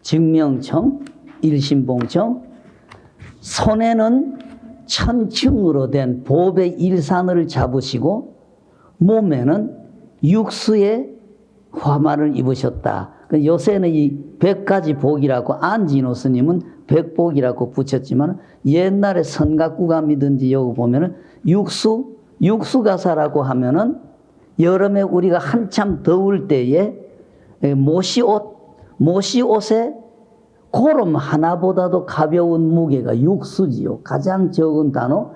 증명청, 일신봉청, 손에는 천층으로 된 보배 일산을 잡으시고 몸에는 육수의 화마를 입으셨다. 요새는 이 100가지 복이라고 안진호 스님은 백복이라고 붙였지만 옛날에 선각구감이든지 여기 보면은 육수가사라고 하면은 여름에 우리가 한참 더울 때에 모시옷에 고름 하나보다도 가벼운 무게가 육수지요. 가장 적은 단어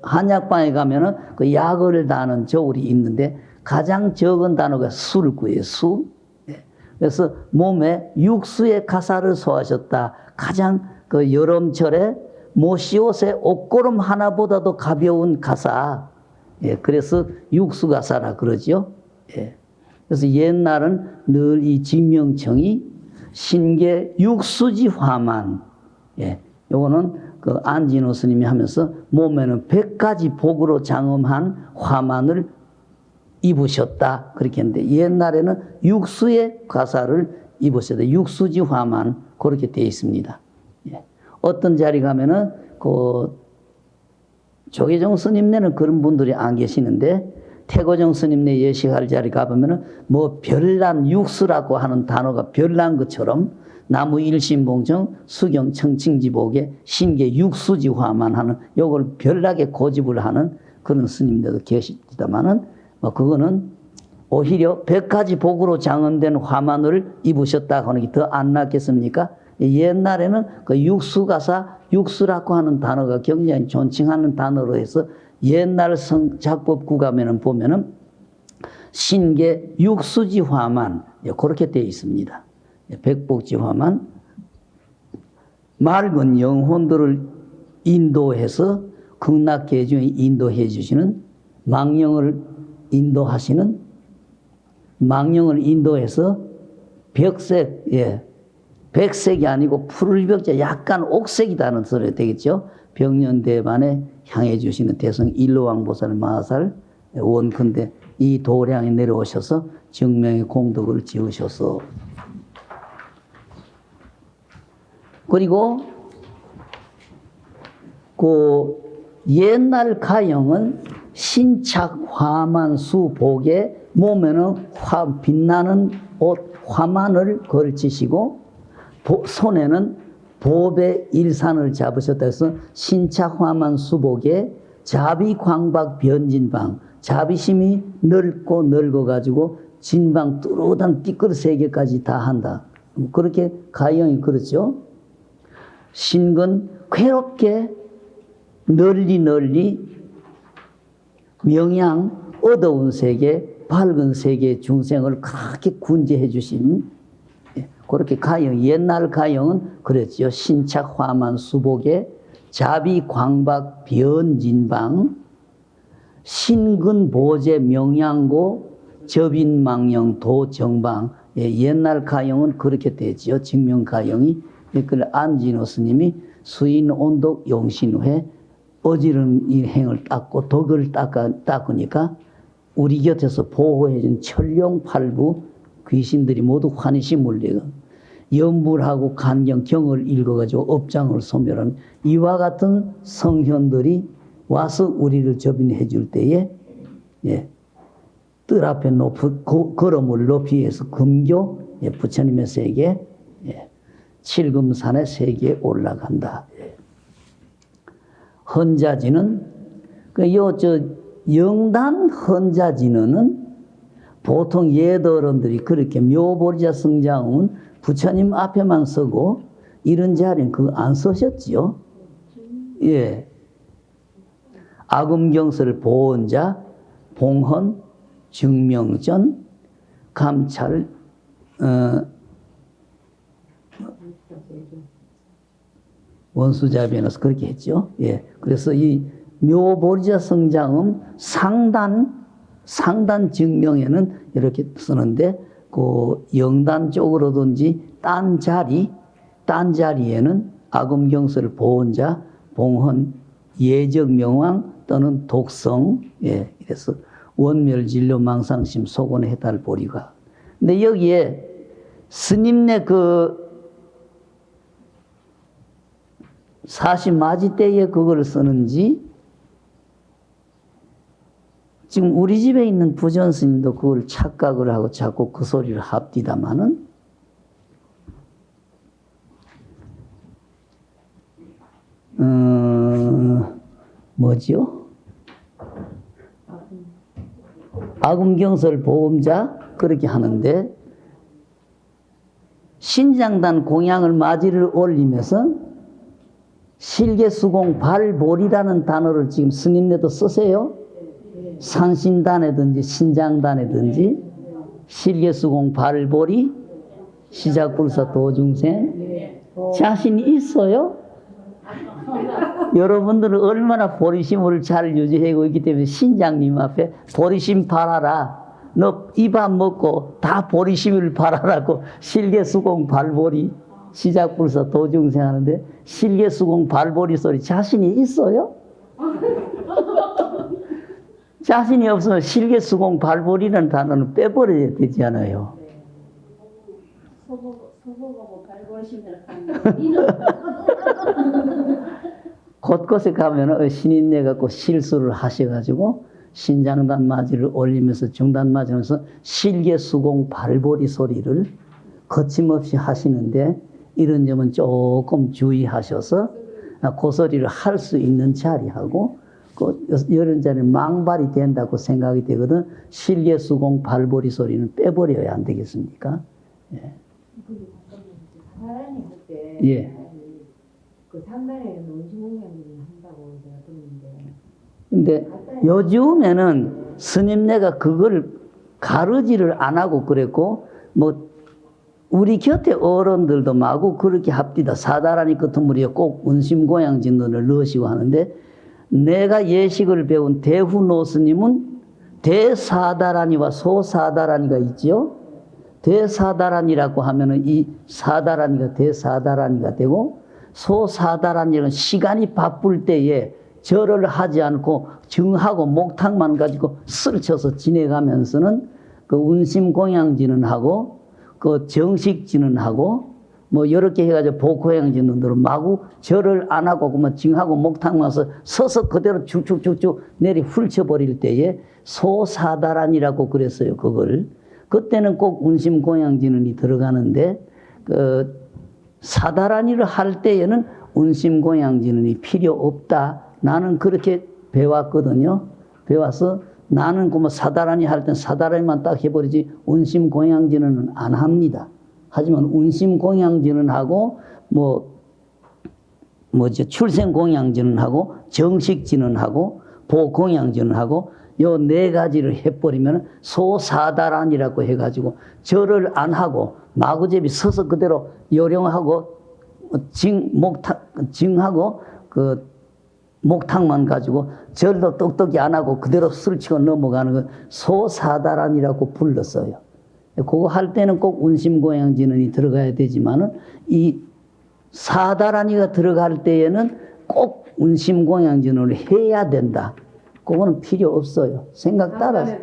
한약방에 가면은 그 약을 다는 저울이 있는데 가장 적은 단어가 수르구예요. 수. 그래서 몸에 육수의 가사를 소화하셨다. 가장 그 여름철에 모시옷에 옷고름 하나보다도 가벼운 가사. 그래서 육수가사라 그러죠. 그래서 옛날은 늘 이 진명청이 신계 육수지 화만. 요거는 그 안진호 스님이 하면서 몸에는 100가지 복으로 장엄한 화만을 입으셨다. 그렇게 했는데 옛날에는 육수의 가사를 입으셨다. 육수지 화만 그렇게 되어 있습니다. 어떤 자리 가면은 그 조계종 스님네는 그런 분들이 안 계시는데 태고종 스님네 예식할 자리 가보면은 뭐 별난 육수라고 하는 단어가 별난 것처럼 나무 일신봉청 수경 청칭지복에 신계 육수지 화만 하는 요걸 별나게 고집을 하는 그런 스님들도 계시다마는 그거는 오히려 100가지 복으로 장엄된 화만을 입으셨다 하는 게 더 안 낫겠습니까? 옛날에는 그 육수라고 하는 단어가 굉장히 존칭하는 단어로 해서 옛날 작법구 가면은 보면은 신계 육수지 화만 그렇게 되어 있습니다. 백복지 화만 맑은 영혼들을 인도해서 극락계중에 인도해 주시는 망령을 인도해서 벽색, 백색이 아니고 푸르벽자 약간 옥색이다는 소리가 되겠죠. 병년대반에 향해 주시는 대성 일로왕보살 마하살 원컨대 이 도량에 내려오셔서 증명의 공덕을 지으셔서 그리고 그 옛날 가영은 신착 화만수 복에 몸에는 빛나는 옷 화만을 걸치시고 손에는 보배 일산을 잡으셨다 해서 신착 화만수 복에 자비광박 변진방 자비심이 늙어가지고 진방 뚜렷한 띠끌 3개까지 다 한다. 그렇게 가영이 그렇죠. 신근 괴롭게 널리 명양 어두운 세계 밝은 세계 중생을 그렇게 군제해 주신 그렇게 가영 옛날 가영은 그랬죠. 신착 화만 수복에 자비 광박 변진방 신근 보제 명양고 접인망령 도정방 옛날 가영은 그렇게 되지요. 증명 가영이 그걸 안진호 스님이 수인 온독 용신회 어지른 이 행을 닦고 덕을 닦으니까 우리 곁에서 보호해준 천룡팔부 귀신들이 모두 환희시 물리고 염불하고 간경 경을 읽어가지고 업장을 소멸한 이와 같은 성현들이 와서 우리를 접인해 줄 때에 뜰 앞에 걸음을 높이 해서 금교 부처님의 세계 칠금산의 세계에 올라간다. 헌자진은 영단 헌자진은 보통 예더런들이 그렇게 묘보리자 성장은 부처님 앞에만 서고 이런 자리는 그거 안 쓰셨지요. 아금경설 보원자, 봉헌, 증명전, 감찰, 원수자비에서 그렇게 했죠. 그래서 이 묘보리자 성장음 상단 증명에는 이렇게 쓰는데 그 영단 쪽으로든지 딴 자리에는 아금경설 보원자, 봉헌, 예적명왕 또는 독성, 그래서 원멸진료 망상심 소곤의 해탈 보리가. 근데 여기에 스님네 그 40맞이 때에 그걸 쓰는지, 지금 우리 집에 있는 부전 스님도 그걸 착각을 하고 자꾸 그 소리를 합디다마는, 뭐죠? 아금경설 보험자 그렇게 하는데, 신장단 공양을 맞이를 올리면서 실계수공 발볼이라는 단어를 지금 스님네도 쓰세요. 산신단이든지 신장단이든지 실계수공 발볼이 시작불사 도중생 자신이 있어요? 여러분들은 얼마나 보리심을 잘 유지하고 있기 때문에 신장님 앞에 보리심 바라라. 너 이 밥 먹고 다 보리심을 바라라고 실계수공 발볼이 시작불사 도중생 하는데, 실계수공 발볼이 소리 자신이 있어요? 자신이 없으면 실계수공 발볼이라는 단어는 빼버려야 되지 않아요? 소보고 발볼심을 곳곳에 가면 신인네 갖고 실수를 하셔가지고 신장단 맞이를 올리면서 중단 맞으면서 실계수공 발볼이 소리를 거침없이 하시는데, 이런 점은 조금 주의하셔서 그 소리를 할 수 있는 자리하고 그 이런 자리는 망발이 된다고 생각이 되거든. 실계수공 발볼이 소리는 빼버려야 안 되겠습니까? 예. 사단이 할때 예. 그 상단에 논시공양들이 한다고 제가 들었는데, 근데 요즘에는 스님네가 그걸 가르지를 안 하고 그랬고, 뭐 우리 곁에 어른들도 마구 그렇게 합디다. 사다라니 같은 무리에 꼭 운심고양진들을 넣으시고 하는데, 내가 예식을 배운 대후노 스님은 대사다라니와 소사다라니가 있지요. 대사다라니라고 하면은 이 사다라니가 대사다라니가 되고, 소사다라니는 시간이 바쁠 때에 절을 하지 않고 정하고 목탁만 가지고 쓸쳐서 지내가면서는 그 운심공양지는 하고 그 정식지는 하고 뭐 이렇게 해가지고 복호양지는 들은 마구 절을 안 하고 그만 정하고 목탁만 서서 그대로 쭉쭉쭉쭉 내리 훑쳐버릴 때에 소사다란이라고 그랬어요. 그걸 그때는 꼭 운심공양지는이 들어가는데, 그 사다란이를 할 때에는 운심공양지는이 필요 없다. 나는 그렇게 배웠거든요. 배워서 나는 그 뭐 사다란이 할 땐 사다란이만 딱 해버리지 운심공양지는 안 합니다. 하지만 운심공양지는 하고 뭐죠 출생공양지는 하고 정식지는 하고 보공양지는 하고 요 네 가지를 해버리면 소사다란이라고 해가지고 절을 안 하고 마구잡이 서서 그대로 요령하고 징하고 그 목탁만 가지고 절도 똑똑히 안 하고 그대로 술치고 넘어가는 거 소사다란이라고 불렀어요. 그거 할 때는 꼭 운심고양진언이 들어가야 되지만은 이 사다란이가 들어갈 때에는 꼭 운심고양진언을 해야 된다. 그거는 필요 없어요. 생각 따라서.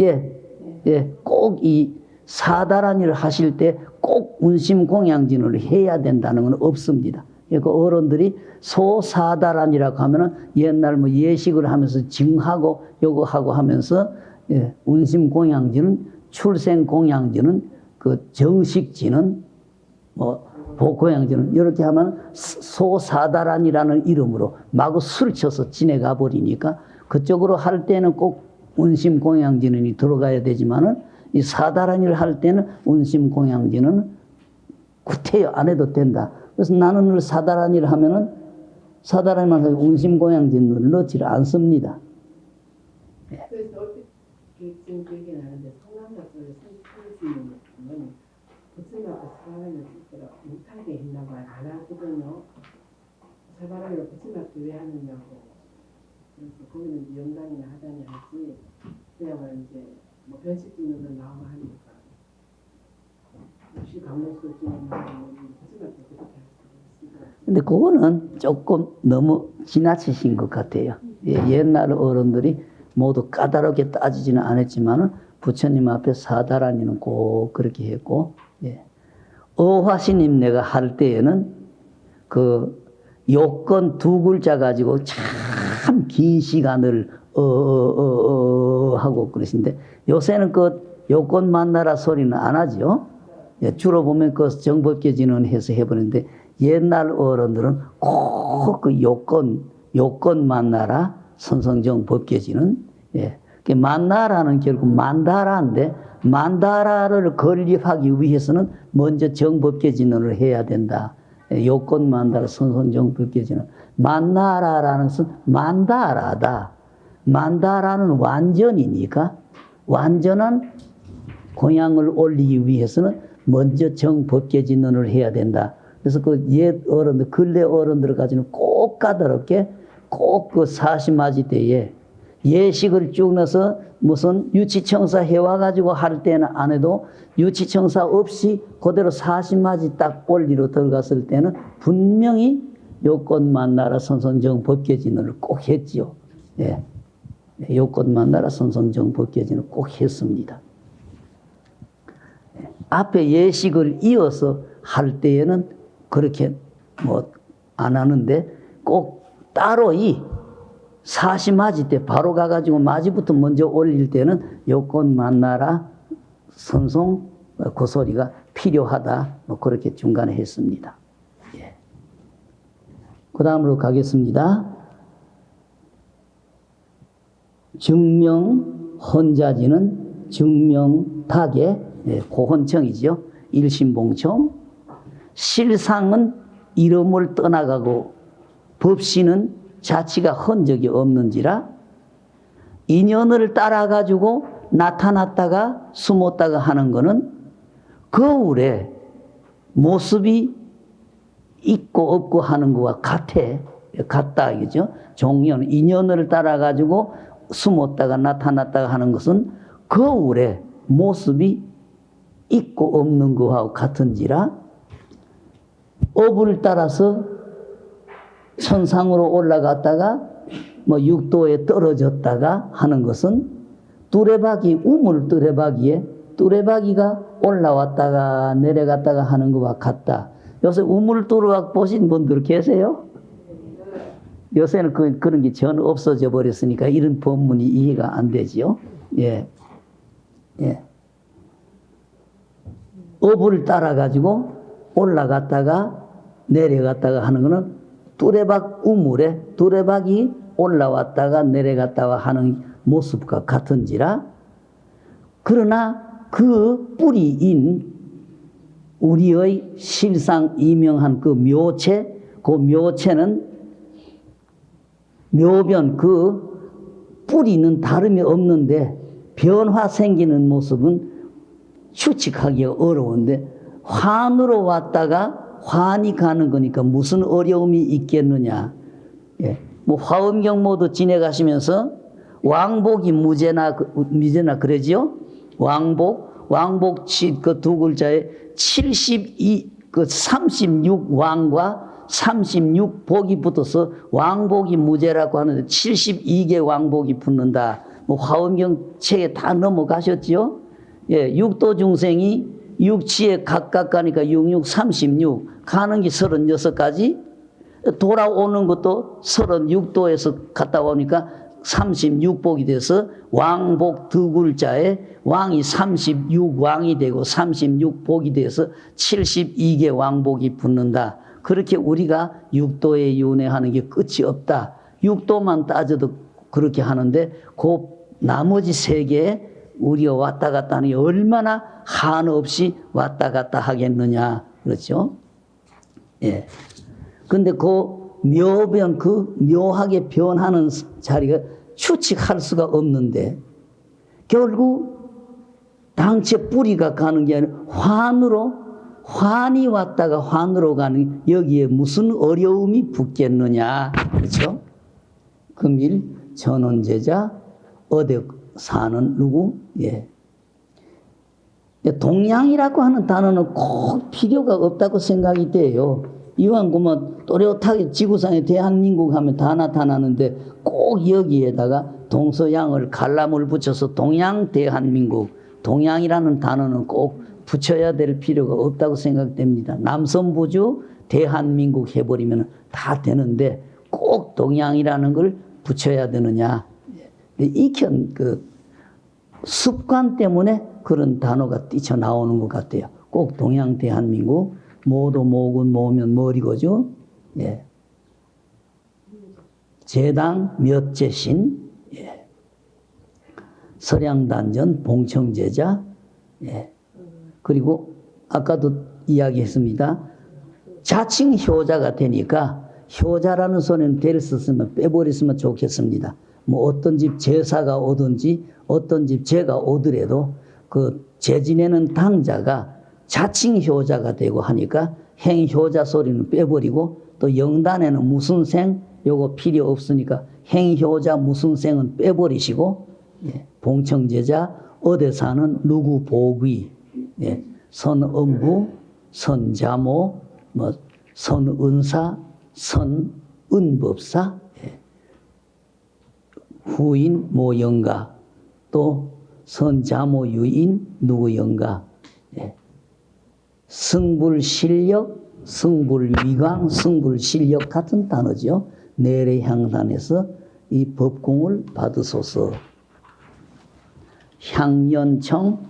예. 꼭 이 사다란이를 하실 때 꼭 운심공양진을 해야 된다는 건 없습니다. 그 어른들이 소사다란이라고 하면은 옛날 뭐 예식을 하면서 증하고 요거 하고 하면서 운심공양진은 출생공양진은 그 정식지는 뭐 복고양지는 이렇게 하면 소사다란이라는 이름으로 마구 술쳐서 지내가 버리니까 그쪽으로 할 때는 꼭 운심공양진이 들어가야 되지만은 이 사다란이를 할 때는 운심공양진은 구태여 안 해도 된다. 그래서 나는 사다란이를 하면은 사다란이만 하고 운심공양진을 넣지를 않습니다. 그래서 어떻게 지금 그 얘기 나는데 성남학교를 선생님은 부처님하고 사다란이를 실제로 못하게 했나 봐요. 안 하거든요. 사다란이를 부처님학교 왜 하느냐고. 그래서 거기는 이제 영단이나 하단이 하지. 그야말로 이제 뭐 변식 찍는 건 나오고 하니까. 역시 강목술 찍는 건 부처님학교 그렇게 하시더라고요. 근데 그거는 조금 너무 지나치신 것 같아요. 옛날 어른들이 모두 까다롭게 따지지는 않았지만은 부처님 앞에 사다란이는 꼭 그렇게 했고, 예. 어화신임 내가 할 때에는 그 요건 두 글자 가지고 참 긴 시간을 하고 그러신데 요새는 그 요건 만나라 소리는 안 하죠. 예, 주로 보면 그 정법계진은 해서 해버리는데 옛날 어른들은 꼭 그 요건 만나라 선성정 법계진은 예, 만나라는 결국 만다라인데 만다라를 건립하기 위해서는 먼저 정법계진을 해야 된다. 예, 요건 만다라 선성정 법계진은 만나라라는 것은 만다라다. 만다라는 완전이니까 완전한 공양을 올리기 위해서는 먼저 정법계진론을 해야 된다. 그래서 그 옛 어른들, 근래 어른들을 가지고는 꼭 까다롭게 꼭 그 40맞이 때에 예식을 쭉 넣어서 무슨 유치청사 해와가지고 할 때는 안 해도 유치청사 없이 그대로 40맞이 딱 올리로 들어갔을 때는 분명히 요건 만나라 선성정 법계진론을 꼭 했지요. 예. 요건 만나라 선성정 법계진을 꼭 했습니다. 앞에 예식을 이어서 할 때에는 그렇게 뭐 안 하는데 꼭 따로 이 40맞이 때 바로 가가지고 맞이부터 먼저 올릴 때는 요건 만나라 선송 그 소리가 필요하다. 뭐 그렇게 중간에 했습니다. 예. 그 다음으로 가겠습니다. 증명 헌자지는 증명탁의 예, 고헌청이지요. 일심봉청. 실상은 이름을 떠나가고 법신은 자치가 헌적이 없는지라 인연을 따라가지고 나타났다가 숨었다가 하는 거는 거울에 모습이 있고 없고 하는 것과 같다 이거죠. 종연, 인연을 따라가지고 숨었다가 나타났다가 하는 것은 거울에 모습이 있고 없는 것하고 같은지라 업을 따라서 천상으로 올라갔다가 뭐 육도에 떨어졌다가 하는 것은 뚜레박이 우물 뚜레박이가 올라왔다가 내려갔다가 하는 것과 같다. 요새 우물 뚜레박 보신 분들 계세요? 요새는 그런 게 전 없어져 버렸으니까 이런 법문이 이해가 안 되지요. 예. 예. 업을 따라 가지고 올라갔다가 내려갔다가 하는 것은 뚜레박 우물에 뚜레박이 올라왔다가 내려갔다가 하는 모습과 같은지라 그러나 그 뿌리인 우리의 실상 이명한 그 묘체는 묘변 그 뿌리는 다름이 없는데 변화 생기는 모습은 추측하기가 어려운데 환으로 왔다가 환이 가는 거니까 무슨 어려움이 있겠느냐. 예. 뭐 화엄경 모두 지내가시면서 왕복이 무제나 그러지요. 왕복 그 두 글자에 36왕과 36복이 붙어서 왕복이 무제라고 하는데 72개 왕복이 붙는다. 뭐 화엄경 책에 다 넘어가셨지요. 예, 육도 중생이 육치에 각각 가니까 66, 36 가는 게 36가지 돌아오는 것도 36도에서 갔다 오니까 36복이 돼서 왕복 두 글자에 왕이 36왕이 되고 36복이 돼서 72개 왕복이 붙는다. 그렇게 우리가 육도에 윤회하는 게 끝이 없다. 육도만 따져도 그렇게 하는데 그 나머지 세 개에 우리가 왔다 갔다 하는 게 얼마나 한없이 왔다 갔다 하겠느냐. 그렇죠? 예. 근데 그 묘변, 그 묘하게 변하는 자리가 추측할 수가 없는데 결국 당체 뿌리가 가는 게 아니라 환이 왔다가 환으로 가는 여기에 무슨 어려움이 붙겠느냐. 그렇죠? 금일 전원제자 어디 사는 누구? 예. 동양이라고 하는 단어는 꼭 필요가 없다고 생각이 돼요. 이왕 그러면 또렷하게 지구상에 대한민국 하면 다 나타나는데 꼭 여기에다가 동서양을 갈람을 붙여서 동양 대한민국 동양이라는 단어는 꼭 붙여야 될 필요가 없다고 생각됩니다. 남선부주 대한민국 해버리면 다 되는데 꼭 동양이라는 걸 붙여야 되느냐. 익힌 그 습관 때문에 그런 단어가 뛰쳐나오는 것 같아요. 꼭 동양 대한민국, 모도 모군 모면 머리고죠. 예. 제당 몇제신, 예. 서량단전 봉청제자, 예. 그리고 아까도 이야기했습니다. 자칭 효자가 되니까 효자라는 소리는 될 수 있으면 빼버렸으면 좋겠습니다. 뭐 어떤 집 제사가 오든지 어떤 집 제가 오더라도 그 제지내는 당자가 자칭 효자가 되고 하니까 행효자 소리는 빼버리고 또 영단에는 무슨 생 요거 필요 없으니까 행효자 무슨 생은 빼버리시고 예, 봉청제자 어디 사는 누구 보귀 예, 선엄부 선자모 뭐 선은사 선은법사 예, 후인 모영가 또 선자모 유인 누구 영가 예, 승불실력 승불위강 승불실력 같은 단어죠. 내래향단에서 이 법공을 받으소서. 향연청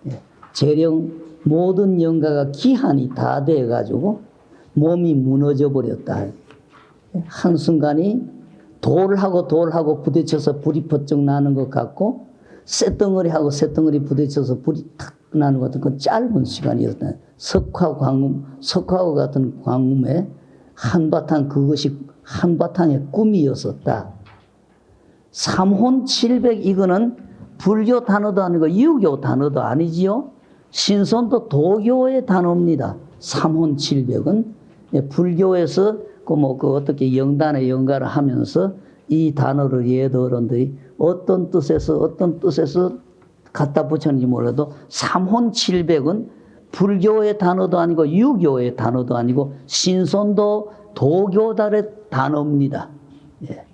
예, 재령 모든 영가가 기한이 다 돼가지고 몸이 무너져 버렸다. 한순간이 돌하고 부딪혀서 불이 퍼쩍 나는 것 같고 쇳덩어리하고 쇳덩어리 부딪혀서 불이 탁 나는 것 같은 그 짧은 시간이었다. 석화와 같은 광음에 한바탕 그것이 한바탕의 꿈이었었다. 삼혼칠백 이거는 불교 단어도 아니고 유교 단어도 아니지요. 신선도 도교의 단어입니다. 삼혼칠백은 불교에서 그 어떻게 영단의 영가를 하면서 이 단어를 예들었는데 어떤 뜻에서 갖다 붙였는지 몰라도 삼혼칠백은 불교의 단어도 아니고 유교의 단어도 아니고 신선도 도교달의 단어입니다. 예.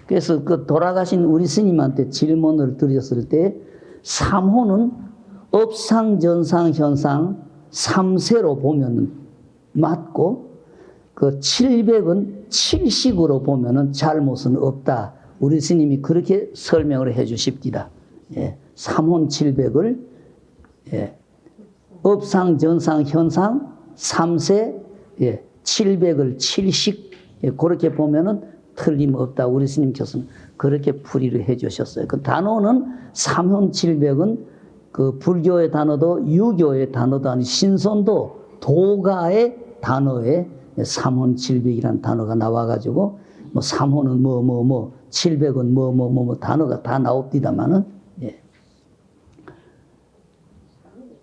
그래서 그 돌아가신 우리 스님한테 질문을 드렸을 때 삼혼은 업상, 전상, 현상, 삼세로 보면 맞고 그 700은 칠식으로 보면 잘못은 없다. 우리 스님이 그렇게 설명을 해 주십니다. 예. 삼혼 700을 예. 업상, 전상, 현상, 삼세, 예. 700을 칠식 예. 그렇게 보면은 틀림없다. 우리 스님께서는 그렇게 풀이를 해 주셨어요. 그 단어는 삼혼 700은 그 불교의 단어도 유교의 단어도 아닌 신선도 도가의 단어에 삼혼 700이라는 단어가 나와가지고 뭐 삼혼은 뭐 700은 뭐 단어가 다 나옵니다만은 예.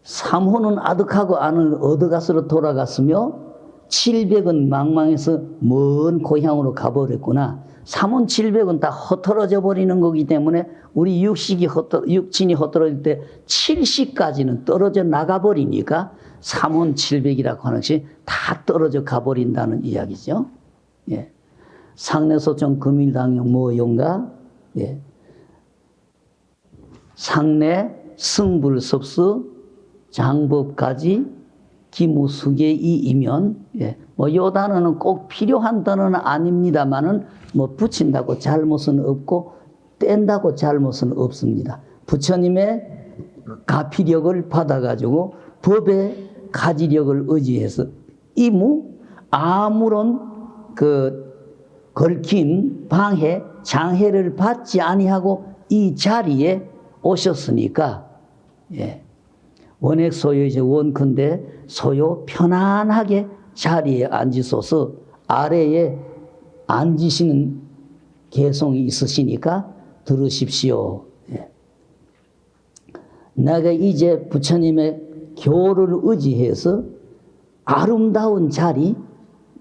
삼혼은 아득하고 안은 어드가스로 돌아갔으며 700은 망망해서 먼 고향으로 가버렸구나. 삼혼 700은 다 흩어져 버리는 거기 때문에 우리 육친이 흩어질 때 70까지는 떨어져 나가버리니까 삼혼 700이라고 하는 것이 다 떨어져 가버린다는 이야기죠. 예. 상내소청 금일당용 뭐용가 예. 상내 승불섭수 장법까지 기무수계 이이면 예. 뭐 요 단어는 꼭 필요한 단어는 아닙니다만은 뭐 붙인다고 잘못은 없고 뗀다고 잘못은 없습니다. 부처님의 가피력을 받아가지고 법의 가지력을 의지해서 이무 아무런 그 걸킨 방해 장해를 받지 아니하고 이 자리에 오셨으니까 예. 원액 소요이제 원컨대 소요 편안하게 자리에 앉으소서. 아래에 앉으시는 개성이 있으시니까 들으십시오. 예. 내가 이제 부처님의 교를 의지해서 아름다운 자리,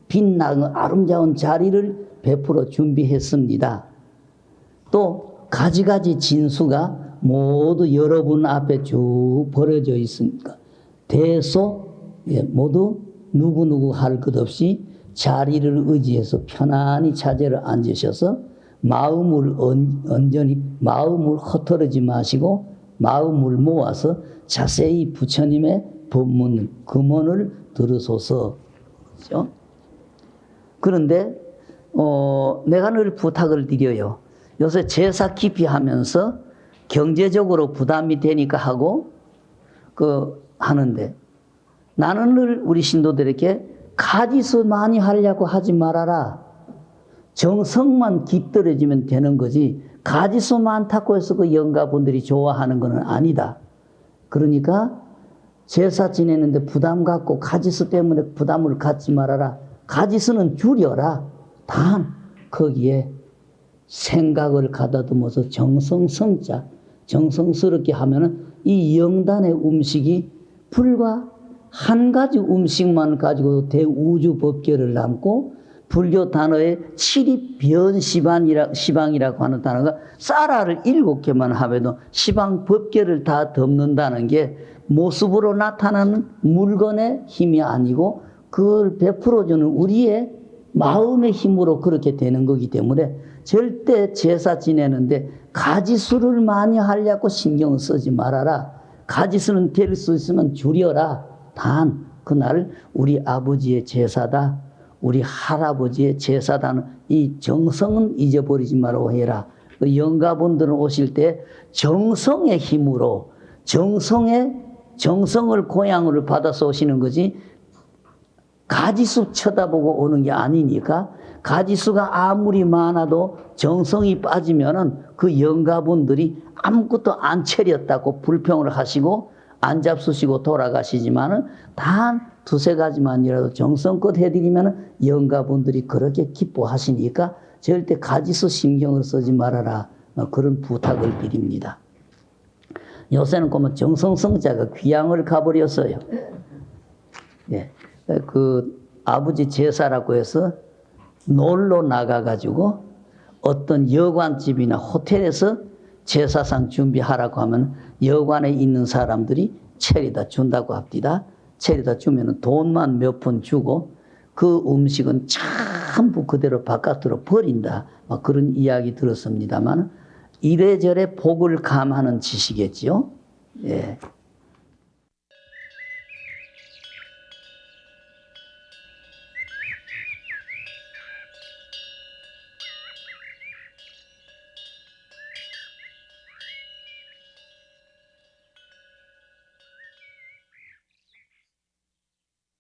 빛나는 아름다운 자리를 베풀어 준비했습니다. 또 가지가지 진수가 모두 여러분 앞에 쭉 버려져 있습니다. 대소 예, 모두 누구누구 할 것 없이 자리를 의지해서 편안히 자재를 앉으셔서 마음을 온전히 마음을 흩어르지 마시고 마음을 모아서 자세히 부처님의 법문, 금언을 들으소서. 그렇죠? 그런데 내가 늘 부탁을 드려요. 요새 제사 깊이 하면서 경제적으로 부담이 되니까 하고 하는데 나는 늘 우리 신도들에게 가지수 많이 하려고 하지 말아라. 정성만 깃들어지면 되는 거지 가지수 많다고 해서 그 영가분들이 좋아하는 건 아니다. 그러니까 제사 지내는데 부담 갖고 가지수 때문에 부담을 갖지 말아라. 가지수는 줄여라. 단 거기에 생각을 가다듬어서 정성성자, 정성스럽게 하면은 이 영단의 음식이 불과 한 가지 음식만 가지고 대우주 법계를 남고 불교 단어에 시방이라고 하는 단어가 쌀알을 7개만 하면도 시방 법계를 다 덮는다는 게 모습으로 나타나는 물건의 힘이 아니고 그걸 베풀어주는 우리의 마음의 힘으로 그렇게 되는 거기 때문에 절대 제사 지내는데 가지수를 많이 하려고 신경 쓰지 말아라. 가지수는 될 수 있으면 줄여라. 단 그날 우리 아버지의 제사다. 우리 할아버지의 제사다는 이 정성은 잊어버리지 말고 해라. 그 영가분들은 오실 때 정성의 힘으로 정성을 고향으로 받아서 오시는 거지 가지수 쳐다보고 오는 게 아니니까 가지수가 아무리 많아도 정성이 빠지면은 그 영가분들이 아무것도 안 차렸다고 불평을 하시고 안 잡수시고 돌아가시지만은 단 두세 가지만이라도 정성껏 해드리면은 영가분들이 그렇게 기뻐하시니까 절대 가지수 신경을 쓰지 말아라. 그런 부탁을 드립니다. 요새는 보면 정성성자가 귀향을 가버렸어요. 예. 그 아버지 제사라고 해서 놀러 나가가지고 어떤 여관집이나 호텔에서 제사상 준비하라고 하면 여관에 있는 사람들이 체리다 준다고 합니다. 체리다 주면 돈만 몇 푼 주고 그 음식은 전부 그대로 바깥으로 버린다. 막 그런 이야기 들었습니다만 이래저래 복을 감하는 짓이겠죠. 예.